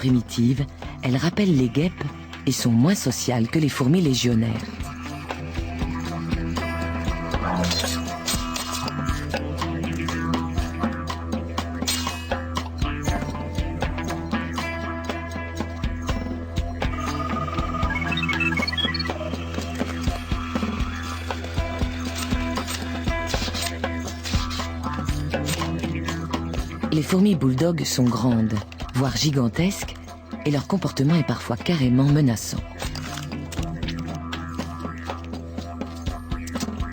primitives, elles rappellent les guêpes et sont moins sociales que les fourmis légionnaires. Les fourmis bulldogs sont grandes, voire gigantesques, et leur comportement est parfois carrément menaçant.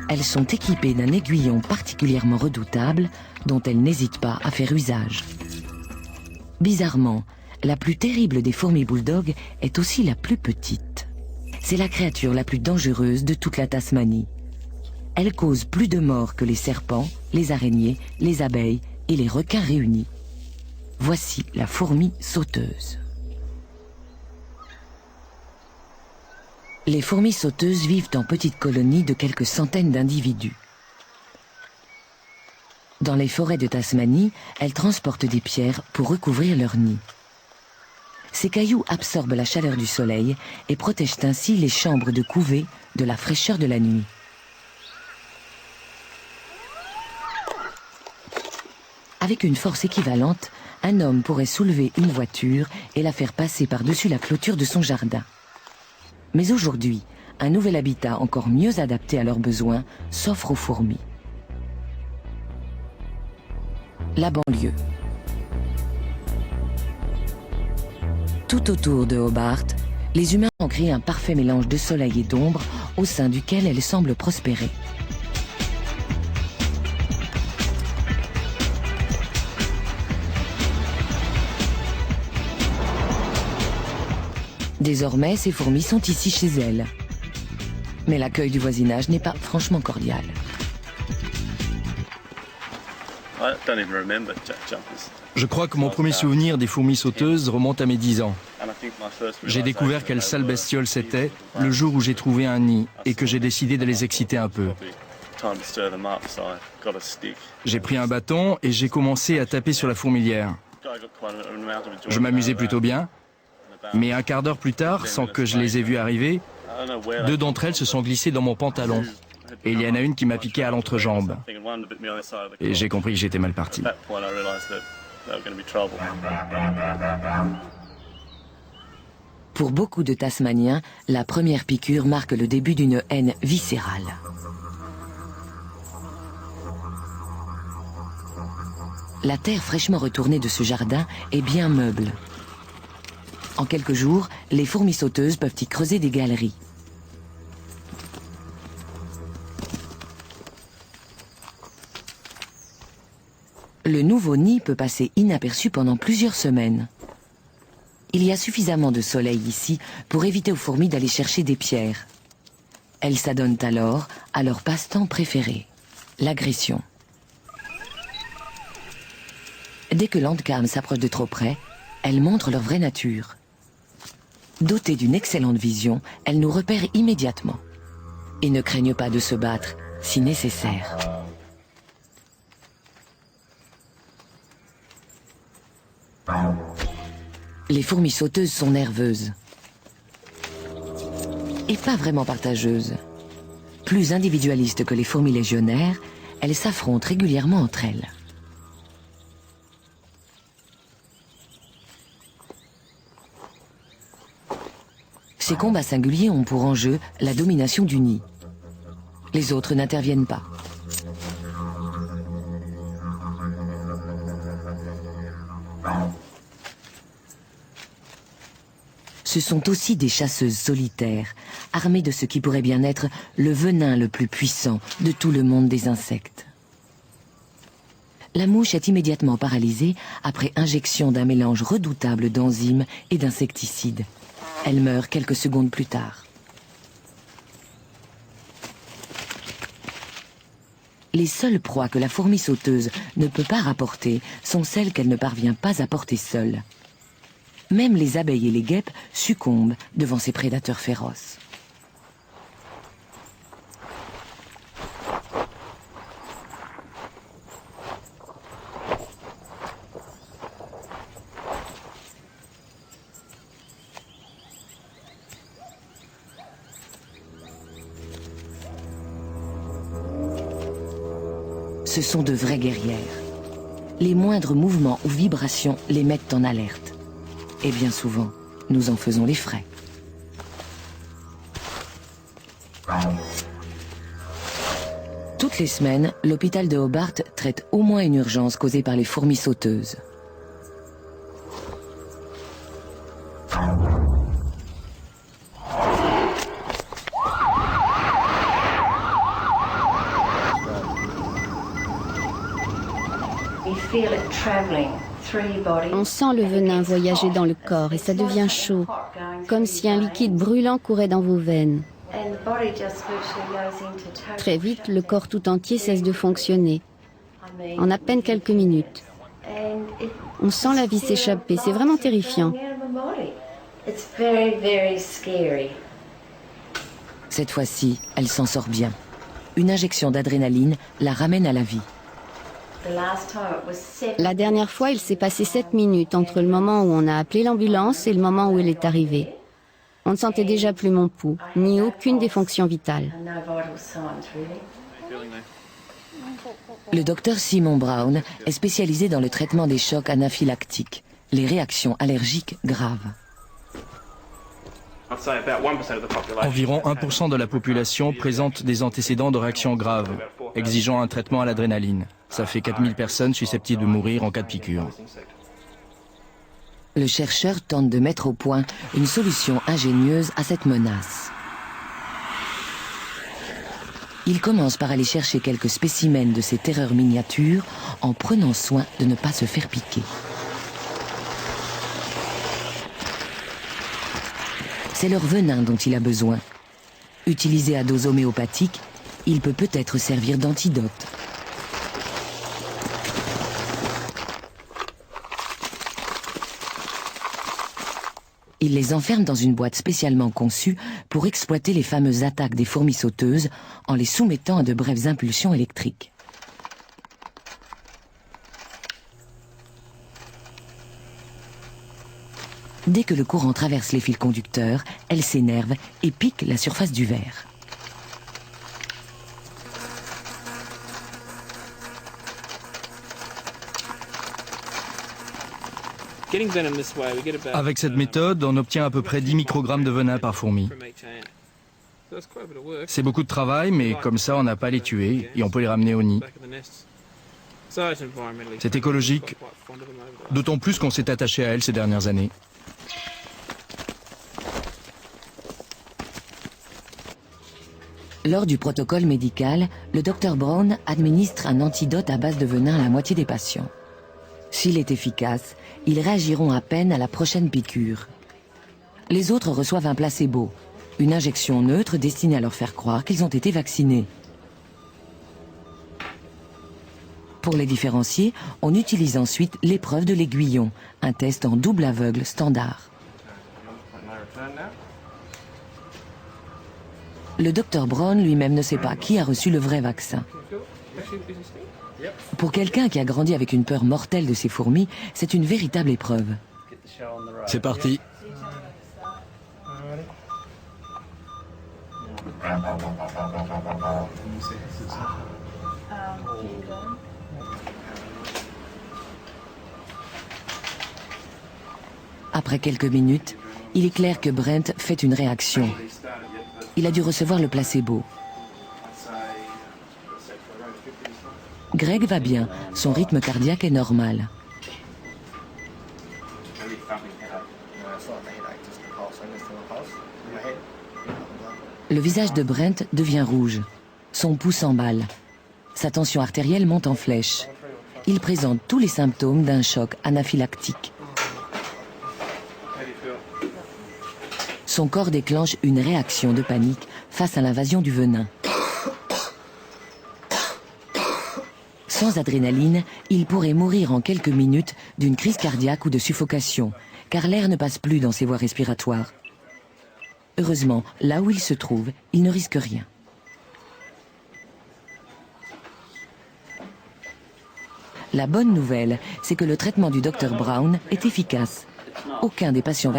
Elles sont équipées d'un aiguillon particulièrement redoutable dont elles n'hésitent pas à faire usage. Bizarrement, la plus terrible des fourmis bulldogs est aussi la plus petite. C'est la créature la plus dangereuse de toute la Tasmanie. Elle cause plus de morts que les serpents, les araignées, les abeilles et les requins réunis. Voici la fourmi sauteuse. Les fourmis sauteuses vivent en petites colonies de quelques centaines d'individus. Dans les forêts de Tasmanie, elles transportent des pierres pour recouvrir leur nid. Ces cailloux absorbent la chaleur du soleil et protègent ainsi les chambres de couvée de la fraîcheur de la nuit. Avec une force équivalente, un homme pourrait soulever une voiture et la faire passer par-dessus la clôture de son jardin. Mais aujourd'hui, un nouvel habitat encore mieux adapté à leurs besoins s'offre aux fourmis. La banlieue. Tout autour de Hobart, les humains ont créé un parfait mélange de soleil et d'ombre au sein duquel elles semblent prospérer. Désormais, ces fourmis sont ici chez elles. Mais l'accueil du voisinage n'est pas franchement cordial. Je crois que mon premier souvenir des fourmis sauteuses remonte à mes 10 ans. J'ai découvert quelle sale bestiole c'était le jour où j'ai trouvé un nid et que j'ai décidé de les exciter un peu. J'ai pris un bâton et j'ai commencé à taper sur la fourmilière. Je m'amusais plutôt bien, mais un quart d'heure plus tard, sans que je les ai vues arriver, 2 d'entre elles se sont glissées dans mon pantalon. Et il y en a une qui m'a piqué à l'entrejambe. Et j'ai compris que j'étais mal parti. Pour beaucoup de Tasmaniens, la première piqûre marque le début d'une haine viscérale. La terre fraîchement retournée de ce jardin est bien meuble. En quelques jours, les fourmis sauteuses peuvent y creuser des galeries. Le nouveau nid peut passer inaperçu pendant plusieurs semaines. Il y a suffisamment de soleil ici pour éviter aux fourmis d'aller chercher des pierres. Elles s'adonnent alors à leur passe-temps préféré, l'agression. Dès que l'Andcam s'approche de trop près, elles montrent leur vraie nature. Dotées d'une excellente vision, elles nous repèrent immédiatement et ne craignent pas de se battre si nécessaire. Les fourmis sauteuses sont nerveuses et pas vraiment partageuses. Plus individualistes que les fourmis légionnaires, elles s'affrontent régulièrement entre elles. Ces combats singuliers ont pour enjeu la domination du nid. Les autres n'interviennent pas. Ce sont aussi des chasseuses solitaires, armées de ce qui pourrait bien être le venin le plus puissant de tout le monde des insectes. La mouche est immédiatement paralysée après injection d'un mélange redoutable d'enzymes et d'insecticides. Elle meurt quelques secondes plus tard. Les seules proies que la fourmi sauteuse ne peut pas rapporter sont celles qu'elle ne parvient pas à porter seule. Même les abeilles et les guêpes succombent devant ces prédateurs féroces. Ce sont de vraies guerrières. Les moindres mouvements ou vibrations les mettent en alerte. Et bien souvent, nous en faisons les frais. Toutes les semaines, l'hôpital de Hobart traite au moins une urgence causée par les fourmis sauteuses. On sent le venin voyager dans le corps et ça devient chaud, comme si un liquide brûlant courait dans vos veines. Très vite, le corps tout entier cesse de fonctionner, en à peine quelques minutes. On sent la vie s'échapper, c'est vraiment terrifiant. Cette fois-ci, elle s'en sort bien. Une injection d'adrénaline la ramène à la vie. La dernière fois, il s'est passé 7 minutes entre le moment où on a appelé l'ambulance et le moment où elle est arrivée. On ne sentait déjà plus mon pouls, ni aucune des fonctions vitales. Le docteur Simon Brown est spécialisé dans le traitement des chocs anaphylactiques, les réactions allergiques graves. Environ 1% de la population présente des antécédents de réactions graves, exigeant un traitement à l'adrénaline. Ça fait 4000 personnes susceptibles de mourir en cas de piqûre. Le chercheur tente de mettre au point une solution ingénieuse à cette menace. Il commence par aller chercher quelques spécimens de ces terreurs miniatures en prenant soin de ne pas se faire piquer. C'est leur venin dont il a besoin. Utilisé à dose homéopathique, il peut peut-être servir d'antidote. Il les enferme dans une boîte spécialement conçue pour exploiter les fameuses attaques des fourmis sauteuses en les soumettant à de brèves impulsions électriques. Dès que le courant traverse les fils conducteurs, elles s'énervent et piquent la surface du verre. Avec cette méthode, on obtient à peu près 10 microgrammes de venin par fourmi. C'est beaucoup de travail, mais comme ça, on n'a pas à les tuer et on peut les ramener au nid. C'est écologique, d'autant plus qu'on s'est attaché à elles ces dernières années. Lors du protocole médical, le Dr Brown administre un antidote à base de venin à la moitié des patients. S'il est efficace, ils réagiront à peine à la prochaine piqûre. Les autres reçoivent un placebo, une injection neutre destinée à leur faire croire qu'ils ont été vaccinés. Pour les différencier, on utilise ensuite l'épreuve de l'aiguillon, un test en double aveugle standard. Le Dr Brown lui-même ne sait pas qui a reçu le vrai vaccin. Pour quelqu'un qui a grandi avec une peur mortelle de ces fourmis, c'est une véritable épreuve. C'est parti. Après quelques minutes, il est clair que Brent fait une réaction. Il a dû recevoir le placebo. Greg va bien, son rythme cardiaque est normal. Le visage de Brent devient rouge. Son pouls s'emballe. Sa tension artérielle monte en flèche. Il présente tous les symptômes d'un choc anaphylactique. Son corps déclenche une réaction de panique face à l'invasion du venin. Sans adrénaline, il pourrait mourir en quelques minutes d'une crise cardiaque ou de suffocation, car l'air ne passe plus dans ses voies respiratoires. Heureusement, là où il se trouve, il ne risque rien. La bonne nouvelle, c'est que le traitement du Dr Brown est efficace. Aucun des patients vaccinés